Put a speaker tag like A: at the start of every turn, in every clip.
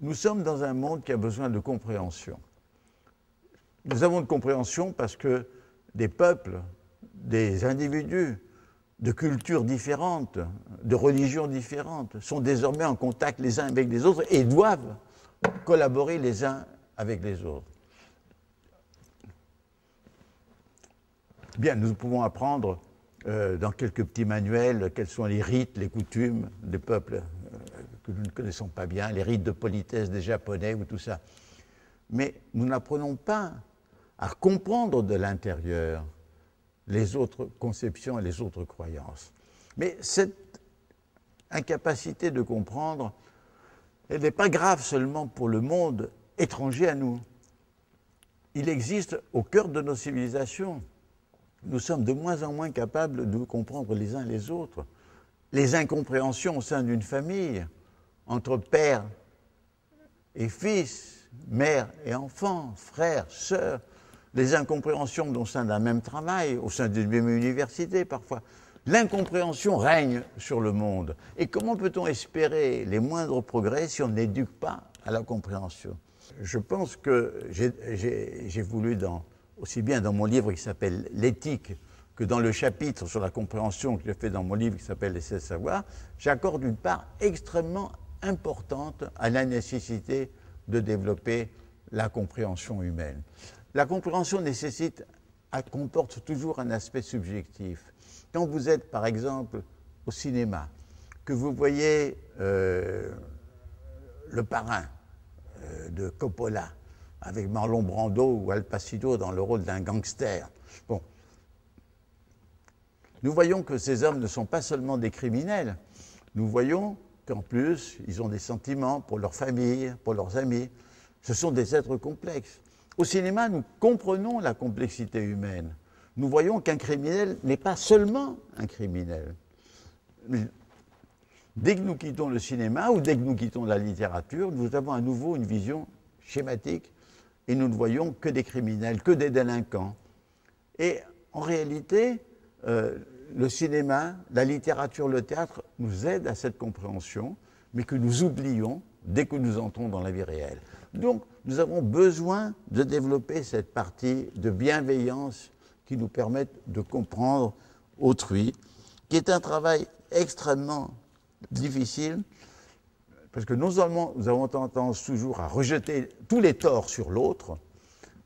A: nous sommes dans un monde qui a besoin de compréhension. Nous avons de compréhension parce que des peuples, des individus, de cultures différentes, de religions différentes, sont désormais en contact les uns avec les autres et doivent collaborer les uns avec les autres. Bien, nous pouvons apprendre dans quelques petits manuels quels sont les rites, les coutumes des peuples que nous ne connaissons pas bien, les rites de politesse des Japonais ou tout ça. Mais nous n'apprenons pas à comprendre de l'intérieur les autres conceptions et les autres croyances. Mais cette incapacité de comprendre, elle n'est pas grave seulement pour le monde étranger à nous. Il existe au cœur de nos civilisations. Nous sommes de moins en moins capables de comprendre les uns les autres. Les incompréhensions au sein d'une famille, entre père et fils, mère et enfant, frères, sœurs, les incompréhensions au sein d'un même travail, au sein d'une même université parfois. L'incompréhension règne sur le monde. Et comment peut-on espérer les moindres progrès si on n'éduque pas à la compréhension? Je pense que j'ai voulu, aussi bien dans mon livre qui s'appelle « L'éthique », que dans le chapitre sur la compréhension que j'ai fait dans mon livre qui s'appelle « L'essai de savoir », j'accorde une part extrêmement importante à la nécessité de développer la compréhension humaine. La compréhension comporte toujours un aspect subjectif. Quand vous êtes, par exemple, au cinéma, que vous voyez Le Parrain de Coppola, avec Marlon Brando ou Al Pacino dans le rôle d'un gangster, bon, nous voyons que ces hommes ne sont pas seulement des criminels, nous voyons qu'en plus, ils ont des sentiments pour leur famille, pour leurs amis. Ce sont des êtres complexes. Au cinéma, nous comprenons la complexité humaine. Nous voyons qu'un criminel n'est pas seulement un criminel. Dès que nous quittons le cinéma ou dès que nous quittons la littérature, nous avons à nouveau une vision schématique et nous ne voyons que des criminels, que des délinquants. Et en réalité, le cinéma, la littérature, le théâtre nous aident à cette compréhension, mais que nous oublions dès que nous entrons dans la vie réelle. Donc, nous avons besoin de développer cette partie de bienveillance qui nous permette de comprendre autrui, qui est un travail extrêmement difficile, parce que non seulement nous avons tendance toujours à rejeter tous les torts sur l'autre,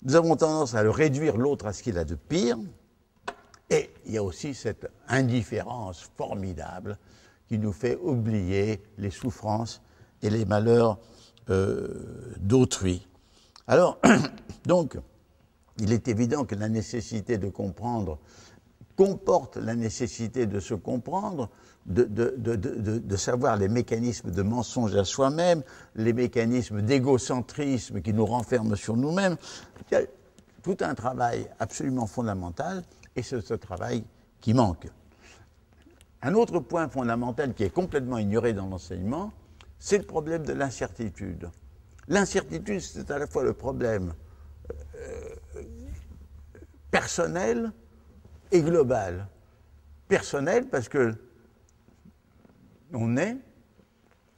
A: nous avons tendance à le réduire l'autre à ce qu'il a de pire, et il y a aussi cette indifférence formidable qui nous fait oublier les souffrances et les malheurs d'autrui. Alors, donc, il est évident que la nécessité de comprendre comporte la nécessité de se comprendre, de savoir les mécanismes de mensonge à soi-même, les mécanismes d'égocentrisme qui nous renferment sur nous-mêmes. Il y a tout un travail absolument fondamental, et c'est ce travail qui manque. Un autre point fondamental qui est complètement ignoré dans l'enseignement, c'est le problème de l'incertitude. L'incertitude, c'est à la fois le problème personnel et global. Personnel, parce que on est,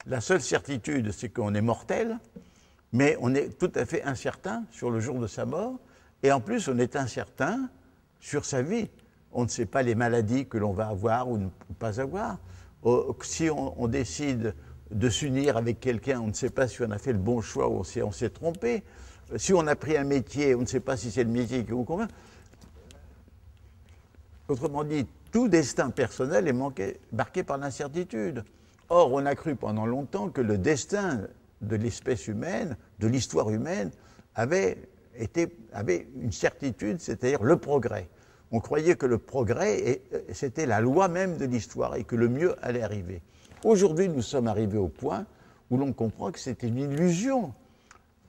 A: la seule certitude, c'est qu'on est mortel, mais on est tout à fait incertain sur le jour de sa mort, et en plus, on est incertain sur sa vie. On ne sait pas les maladies que l'on va avoir ou ne pas avoir. Si on décide de s'unir avec quelqu'un, on ne sait pas si on a fait le bon choix ou si on s'est trompé. Si on a pris un métier, on ne sait pas si c'est le métier qui vous convient. Autrement dit, tout destin personnel est marqué par l'incertitude. Or, on a cru pendant longtemps que le destin de l'espèce humaine, de l'histoire humaine, avait une certitude, c'est-à-dire le progrès. On croyait que le progrès, c'était la loi même de l'histoire et que le mieux allait arriver. Aujourd'hui, nous sommes arrivés au point où l'on comprend que c'était une illusion.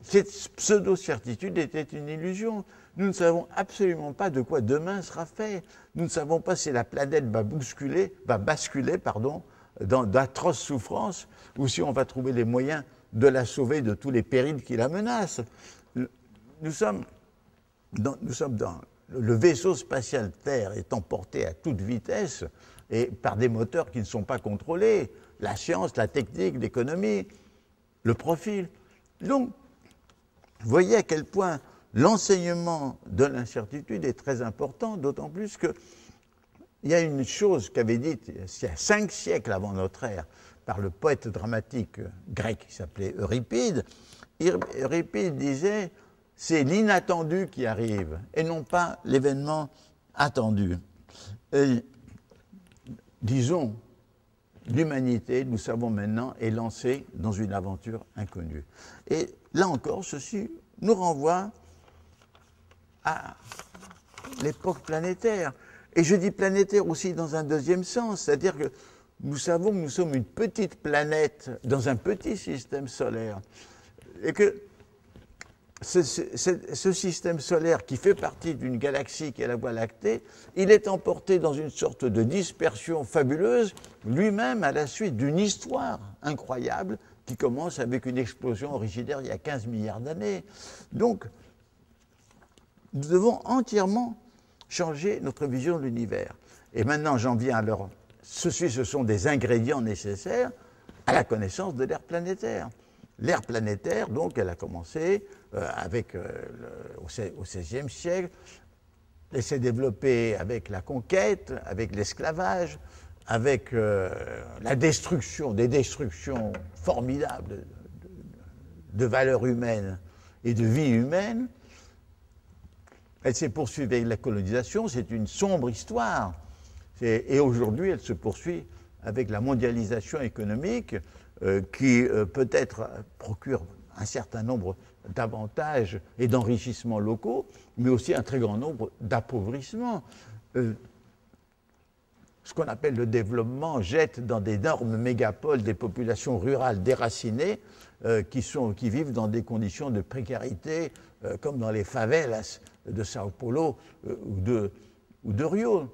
A: Cette pseudo-certitude était une illusion. Nous ne savons absolument pas de quoi demain sera fait. Nous ne savons pas si la planète va basculer dans d'atroces souffrances ou si on va trouver les moyens de la sauver de tous les périls qui la menacent. Nous sommes dans le vaisseau spatial Terre est emporté à toute vitesse et par des moteurs qui ne sont pas contrôlés. La science, la technique, l'économie, le profil. Donc, vous voyez à quel point l'enseignement de l'incertitude est très important, d'autant plus qu'il y a une chose qu'avait dite il y a 5 siècles avant notre ère par le poète dramatique grec qui s'appelait Euripide. Euripide disait « c'est l'inattendu qui arrive et non pas l'événement attendu ». Disons, l'humanité, nous savons maintenant, est lancée dans une aventure inconnue. Et là encore, ceci nous renvoie à l'époque planétaire. Et je dis planétaire aussi dans un deuxième sens, c'est-à-dire que nous savons que nous sommes une petite planète dans un petit système solaire. Et que ce système solaire qui fait partie d'une galaxie qui est la Voie lactée, il est emporté dans une sorte de dispersion fabuleuse, lui-même à la suite d'une histoire incroyable qui commence avec une explosion originaire il y a 15 milliards d'années. Donc, nous devons entièrement changer notre vision de l'univers. Et maintenant, j'en viens alors, ce sont des ingrédients nécessaires à la connaissance de l'ère planétaire. L'ère planétaire, donc, elle a commencé au XVIe siècle, elle s'est développée avec la conquête, avec l'esclavage, avec la destruction, des destructions formidables de valeurs humaines et de vie humaine. Elle s'est poursuivie avec la colonisation, c'est une sombre histoire. Et aujourd'hui, elle se poursuit avec la mondialisation économique qui peut-être procure un certain nombre d'avantages et d'enrichissements locaux, mais aussi un très grand nombre d'appauvissements. Ce qu'on appelle le développement jette dans d'énormes mégapoles des populations rurales déracinées qui vivent dans des conditions de précarité comme dans les favelas de Sao Paulo ou de Rio.